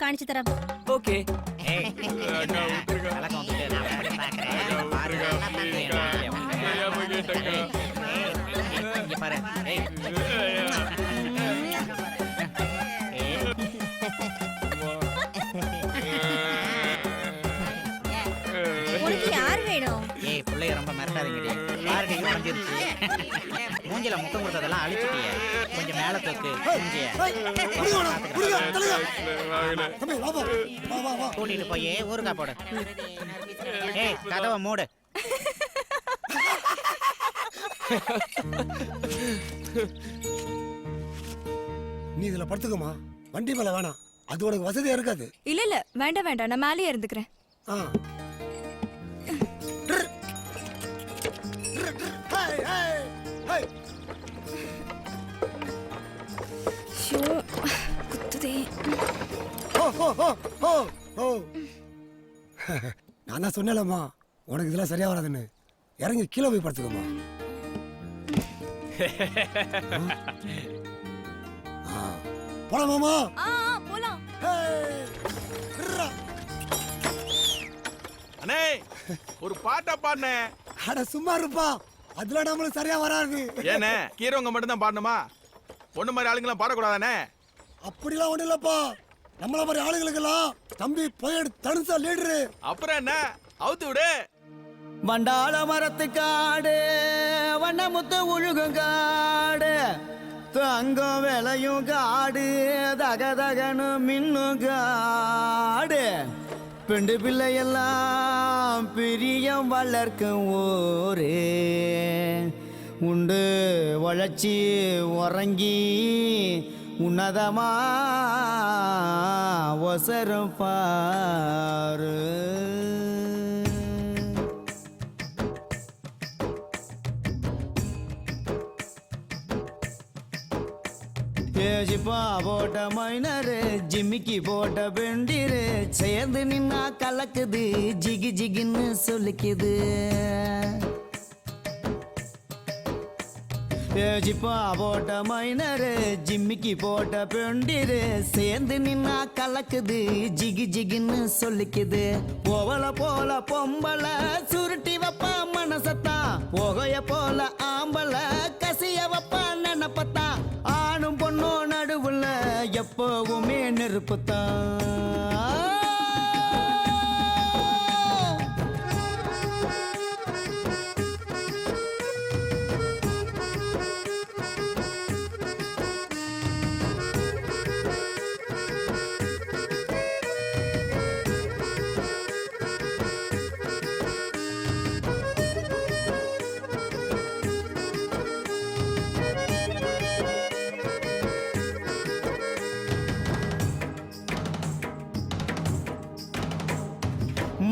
காணிச்சு தரேன். ஓகே. உனக்கு யார் வேணும்? ஏய் புள்ளைய ரொம்ப மிரட்டாதீங்கடி. பாருடி வந்துருச்சு. மூஞ்சில முத்தம் கொடுத்ததெல்லாம் அழிச்சிட்டியே. கொஞ்சம் மேல தூக்கு மூஞ்சிய. கூட்டிட்டு போய் ஊருக்கா போடு. ஏய் கதவை மூடு. நீ இதுல படுத்துக்கமா, வண்டி மேல வேணாம், அது உனக்கு வசதியா இருக்காது. இல்ல இல்ல வேண்டாம் வேண்டாம், நான் மேலேயே இருந்துக்கிறேன். நான் தான் சொன்னேன்லம்மா உனக்கு இதெல்லாம் சரியா வராதுன்னு. இறங்கி கீழே போய் படுத்துக்கமா. போலாமாமா? போலாம். அண்ணே ஒரு பாட்டா பாடுனே. அட சும்மா இருப்பா, அதுல நம்மளுக்கு சரியா வராது. ஏனே கீரவங்க மட்டும் தான் பாடணுமா? பொண்ணு மாதிரி ஆளுங்களாம் பாடக்கூடாதானே? அப்படிலாம் ஒண்ணு இல்லப்பா, நம்மள மாதிரி ஆளுங்களுக்கெல்லாம் தம்பி போயிடு தனுசா லீடரு. அப்புறம் என்ன அவுத்து விடு. வண்டாள மரத்து காடு, வண்ணமுத்து உழுகும் காடு, தங்கம் விளையும் காடு, தகதகனு மின்னும் காடு, பெண்டு பிள்ளையெல்லாம் பிரியம் வளர்க்கும் ஊரே, உண்டு வளர்ச்சி உறங்கி உன்னதமா ஒசரும் பாரு. ஏஜிப்பா போட்ட மைனரு, ஜிம்மிக்கு போட்ட பெண்டிரு, சேர்ந்து நின்னா கலக்குது, ஜிகி ஜிகின்னு சொல்லிக்குது. ஏஜிப்பா போட்ட மைனரு, ஜிம்மிக்கு போட்ட பெண்டிரு, சேர்ந்து நின்னா கலக்குது, ஜிகி ஜிகின்னு சொல்லிக்குது. போவல போல பொம்பல சுருட்டி வப்பா மனசத்தா, போகைய போல ஆம்பல கசிய வப்பா நினப்பத்தா, ஆணும் பொண்ணும் நடுவுல எப்பவுமே நெருப்புத்தான்.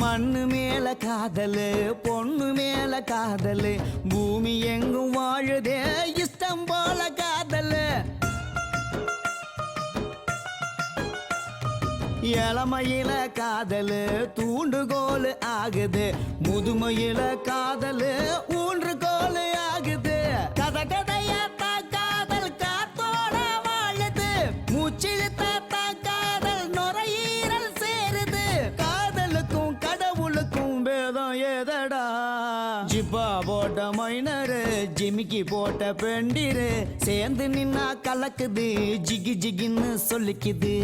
மண்ணு மேல காதலு, பொண்ணு மேல காதலு, பூமி எங்கும் வாழுதே இஷ்டம் போல காதலு. இளமையில காதலு தூண்டுகோல் ஆகுது, முதுமையில காதலு ஊன்றுகோல் ஆகுது. கத கதையா காதல் காத்தோட வாழுது, மூச்சிழுத்த காதல் நுரையீரல் சேருது. காதலுக்கும் கடவுளுக்கும் பேதம் ஏதடா? ஜிப்பா போட்ட மைனரு, ஜிமிக்கி போட்ட பெண்டிரு, சேர்ந்து நின்னா கலக்குது, ஜிகி ஜிகின்னு சொல்லிக்குது.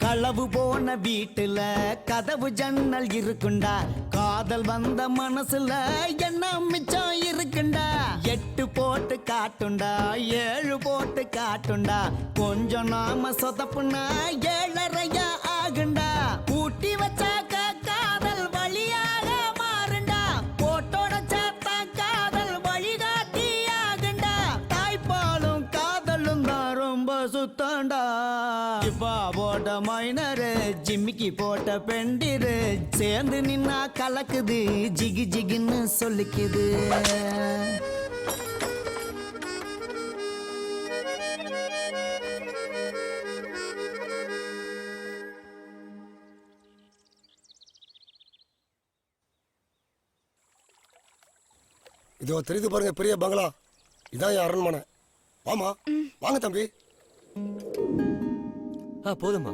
களவு போன வீட்டுல கதவு ஜன்னல் இருக்குண்டா, காதல் வந்த மனசுல என்ன மிச்சம் இருக்குண்டா. 8 போட்டு காட்டுண்டா, 7 போட்டு காட்டுண்டா, கொஞ்சம் நாம சொதப்புனா 7.5 ஆகுண்டா. ஊட்டி வச்சாக்க காதல் வழியாக மாறுண்டா, போட்டோட சாத்தா காதல் வழிகாட்டி ஆகுண்டா. தாய்ப்பாலும் காதலும் தான் ரொம்ப சுத்தண்டா. ஜிப்பா போட்ட மைனரு, ஜிம்மிக்கு போட்ட பெண்டிரு, சேர்ந்து நின்னா கலக்குது, ஜிகி ஜிகின்னு சொல்லிக்குது. இதோ தெரியுது பாருங்க பெரிய பங்களா. இதான் என் அரண்மனை. வாமா, வாங்க தம்பி. போதுமா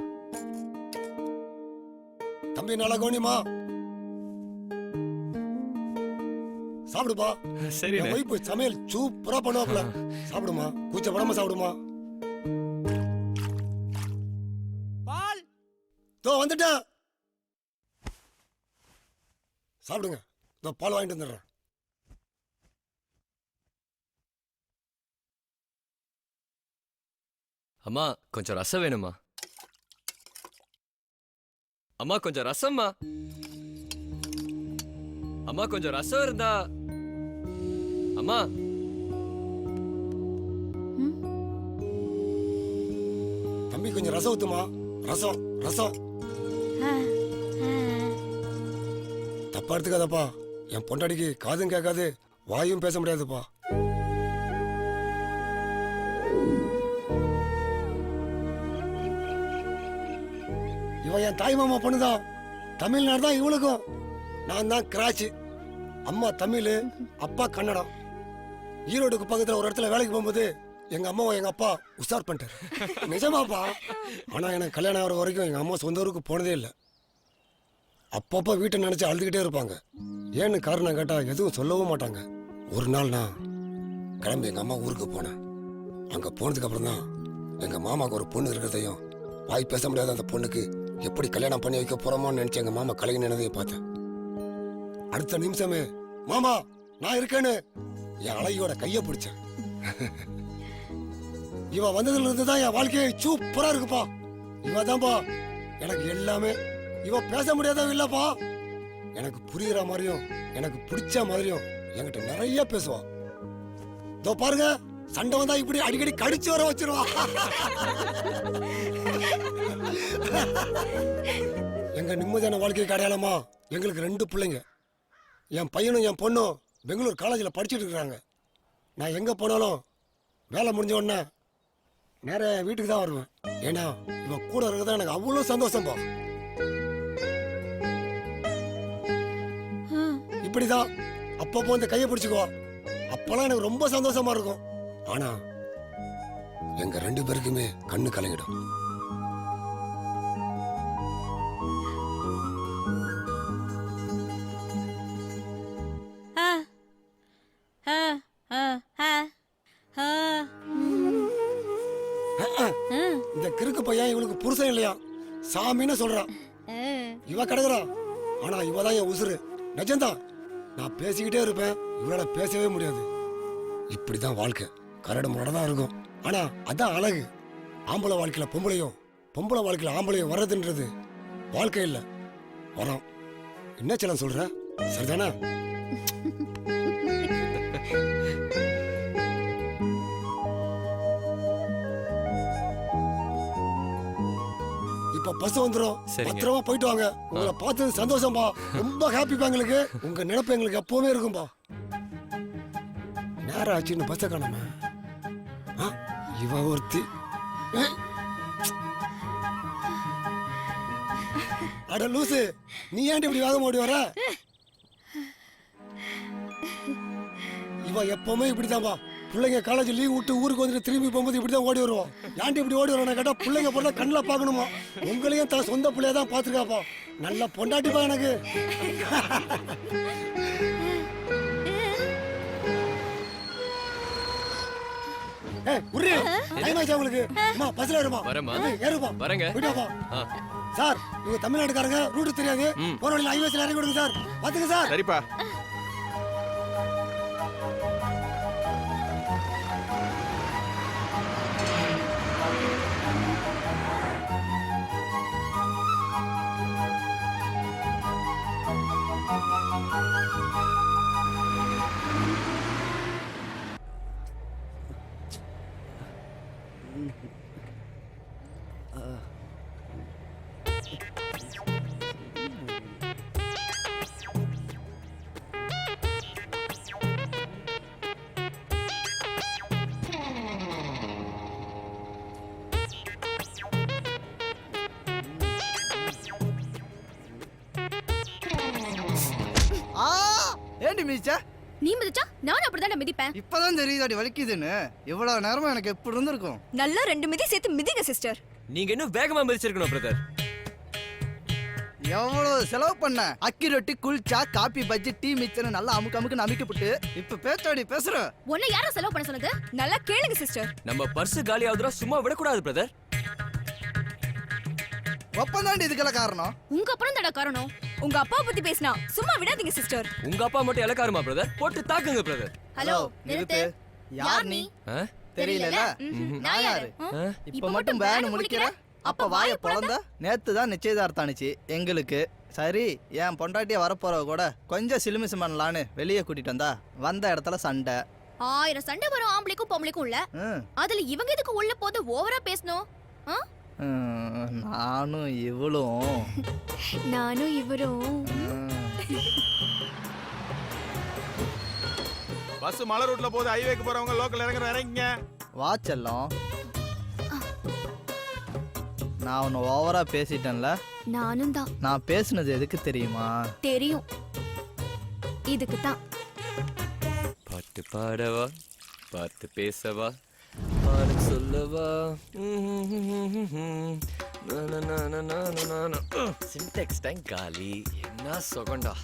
தம்பி நல்லா கவனிமா. சாப்பிடுப்பா. சரி என் ஒய்ஃபு சமையல் சூப்பரா பண்ணுவாப்ல. சாப்பிடுமா, கூச்சப்படாம சாப்பிடுமா. பால் தோ வந்துட்டேன். சாப்பிடுங்க. இதோ பால் வாங்கிட்டு வந்துடுறேன். அம்மா கொஞ்சம் ரசம் வேணுமா? அம்மா கொஞ்சம் ரசம்மா. அம்மா கொஞ்சம் ரசம் இருந்தா. அம்மா தம்பி கொஞ்சம் ரசம் ஊத்துமா. ரசம் ரசம். தப்பா எடுத்துக்காதப்பா. என் பொண்டாடிக்கு காதும் கேட்காது, வாயும் பேச முடியாதுப்பா. இவன் என் தாய் மாமா பொண்ணுதான். தமிழ்நாடு தான் இவளுக்கும். நான் தான் கிராச்சு. அம்மா தமிழ், அப்பா கன்னடம். ஈரோடுக்கு பக்கத்துல ஒரு இடத்துல வேலைக்கு போகும்போது எங்க அம்மாவை எங்க அப்பா உஷார் பண்ணிட்டாரு. நிஜமாப்பா. ஆனா எனக்கு கல்யாணம் ஆகிற வரைக்கும் எங்க அம்மா சொந்த ஊருக்கு போனதே இல்லை. அப்பப்போ வீட்டை நினைச்சு அழுதுகிட்டே இருப்பாங்க. ஏன்னு காரணம் கேட்டா எதுவும் சொல்லவும் மாட்டாங்க. ஒரு நாள் நான் கிளம்பி எங்க அம்மா ஊருக்கு போனேன். அங்க போனதுக்கு அப்புறம் தான் எங்க மாமாவுக்கு ஒரு பொண்ணு இருக்கிறதையும், வாய் பேச முடியாத அந்த பொண்ணுக்கு எப்படி கல்யாணம் பண்ணி வைக்க போறோமோன்னு நினைச்சு எங்க மாமா கலங்கி நினைதையும் பார்த்தேன். அடுத்த நிமிஷமே மாமா நான் இருக்கேன்னு என் அழகியோட கைய பிடிச்சேன். இவ வந்ததுல இருந்து தான் என் வாழ்க்கையே சூப்பரா இருக்குப்பா. இவ தான்ப்பா எனக்கு எல்லாமே. இவ பேச முடியாதவ இல்லப்பா. எனக்கு புரியுற மாதிரியும் எனக்கு பிடிச்ச மாதிரியும் என்கிட்ட நிறைய பேசுவா. இதோ பாருங்க, சண்டை வந்தா இப்படி அடிக்கடி கடிச்சு வர வச்சிருவா. எங்க நிம்மதியான வாழ்க்கைக்கு அடையாளமா எங்களுக்கு 2 பிள்ளைங்க. என் பையனும் என் பொண்ணும் பெங்களூர் காலேஜில் படிச்சுட்டு இருக்கிறாங்க. நான் எங்க போனாலும் வேலை முடிஞ்ச உடனே நேர வீட்டுக்கு தான் வருவேன். ஏன்னா இவன் கூட இருக்கிறதா எனக்கு அவ்வளோ சந்தோஷம்பா. இப்படிதான் அப்பப்போ வந்து கையை பிடிச்சுக்குவா. அப்பெல்லாம் எனக்கு ரொம்ப சந்தோஷமா இருக்கும். ஆனா எங்க 2 பேருக்குமே கண்ணு கலங்கிடும். இந்த கிறுக்கு பையன் இவளுக்கு புருஷன் இல்லையா, சாமின்னு சொல்றான். இவ கிடக்குறா. ஆனா இவ தான் என் உசுறு. நிஜம்தான். நான் பேசிக்கிட்டே இருப்பேன், இவளால பேசவே முடியாது. இப்படிதான் வாழ்க்கை. கரடு முரடதான் இருக்கும். ஆனா அதான் அழகு. ஆம்பளை வாழ்க்கையில பொம்பளையும், பொம்பளை வாழ்க்கையில ஆம்பளையும் வர்றதுன்றது வாழ்க்கை இல்ல, வரோம். என்ன செல்லம் சொல்ற? சரிதானா? இப்ப பஸ் வந்துரும். சரிங்க. பத்திரமா போயிட்டு வாங்க. உங்களை பார்த்தது சந்தோஷம்பா. ரொம்ப ஹாப்பிப்பா எங்களுக்கு. உங்க நினைப்பு எங்களுக்கு எப்பவுமே இருக்கும்பா. நேரம் ஆச்சுன்னு பஸ்ஸை காணாம. இவ ஒருத்தி. அட லூசு, நீ ஏன்டி இப்படி வேகமா ஓடி வர? இவ எப்பவுமே இப்படிதான்பா. பிள்ளைங்க காலேஜ் லீவ் விட்டு ஊருக்கு வந்துட்டு திரும்பி போகும்போது இப்படிதான் ஓடி வருவோம். ஏன்டி இப்படி ஓடி வரோம் கேட்டா, பிள்ளைங்க பொண்ணை கண்ணில் பார்க்கணுமா. உங்களையும் தான் சொந்த பிள்ளைய தான் பார்த்துருக்காப்பா. நல்லா பொண்டாட்டிப்பா எனக்கு. உங்களுக்கு பஸ்ல ஏறுமா? ஏறுப்பா. போயிட்டாப்பா. சார், இவங்க தமிழ்நாட்டுக்காரங்க, ரூட் தெரியாது. போற வழியில் ஹைவேஸ்ல இறங்கி விடுங்க சார். பாத்துங்க சார். சரிப்பா. ஏண்டி மிதிச்ச? நீ மிதிச்சா நானும் அப்படிதான் மிதிப்பேன். இப்பதான் தெரியுதாடி வலிக்குதுன்னு. இவ்வளவு நேரமா எனக்கு எப்படி இருந்திருக்கும். நல்லா 2 மிதி சேர்த்து மிதிங்க சிஸ்டர். நீங்க இன்னும் வேகமா மிதிச்சிருக்கணும் பிரதர். எவ்வளவு செலவு பண்ண, அக்கி ரொட்டி, kulcha, coffee, bajji, tea mixture நல்லா அமுக்கு அமைக்கப்பட்டு இப்ப பேச்சாடி பேசுற. உன்னை யாரும் செலவு பண்ண சொன்னது? நல்லா கேளுங்க சிஸ்டர். நம்ம பர்ஸ் காலி ஆகுதுரா, சும்மா விடக்கூடாது பிரதர். ஒப்பந்தாண்டி இதுக்கெல்லாம் காரணம். உங்க அப்புறம் தட காரணம். உங்க அப்பா பத்தி பேசினா சும்மா விடாதீங்க சிஸ்டர். உங்க அப்பா மட்டும் இலக்காருமா பிரதர்? போட்டு தாக்குங்க பிரதர். ஹலோ நிறுத்து. யார் நீ? தெரியல. நான் யாரு? இப்ப மட்டும் பேன் முடிக்கிற. அப்ப வாய பொளந்த. நேத்து தான் நிச்சயதார்த்தம் ஆனிச்சு எங்களுக்கு. சரி, என் பொண்டாட்டிய வரப்போறவ கூட கொஞ்சம் சிலுமிசு பண்ணலான்னு வெளியே கூட்டிட்டு வந்த இடத்துல சண்டை. 1000 சண்டை வரும் ஆம்பளைக்கும் பொம்பளைக்கும் உள்ள. அதுல இவங்க எதுக்கு உள்ள போது ஓவரா பேசணும்? நானும் இவளும் நானும் இவரும். பஸ் மலை ரூட்ல போது ஹைவேக்கு போறவங்க லோக்கல் இறங்குங்க. வாச்செல்லாம் நான் உன்னை ஓவரா பேசிட்டேன்ல. நானும் தான். நான் பேசுனது எதுக்கு தெரியுமா? தெரியும். இதுக்கு தான். பாட்டு பாடவா, பாட்டு பேசவா, பாட சொல்லவா. சின்டெக்ஸ் டைம் காலி. என்ன சொகண்டா.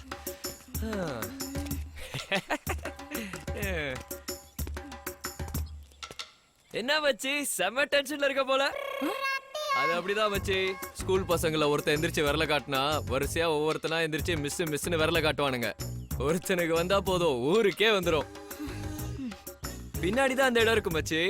என்ன வச்சு செம டென்ஷன்ல இருக்க போல. அது அப்படிதான் வச்சு ஸ்கூல் பசங்கள ஒருத்தன் எந்திரிச்சு விரல காட்டினா வரிசையா ஒவ்வொருத்தனா எந்திரிச்சு மிஸ்ன்னு விரல காட்டுவானுங்க. ஒருத்தனுக்கு வந்தா போதும் ஊருக்கே வந்துரும். பின்னாடிதான் அந்த இடம் இருக்கும் மச்சி.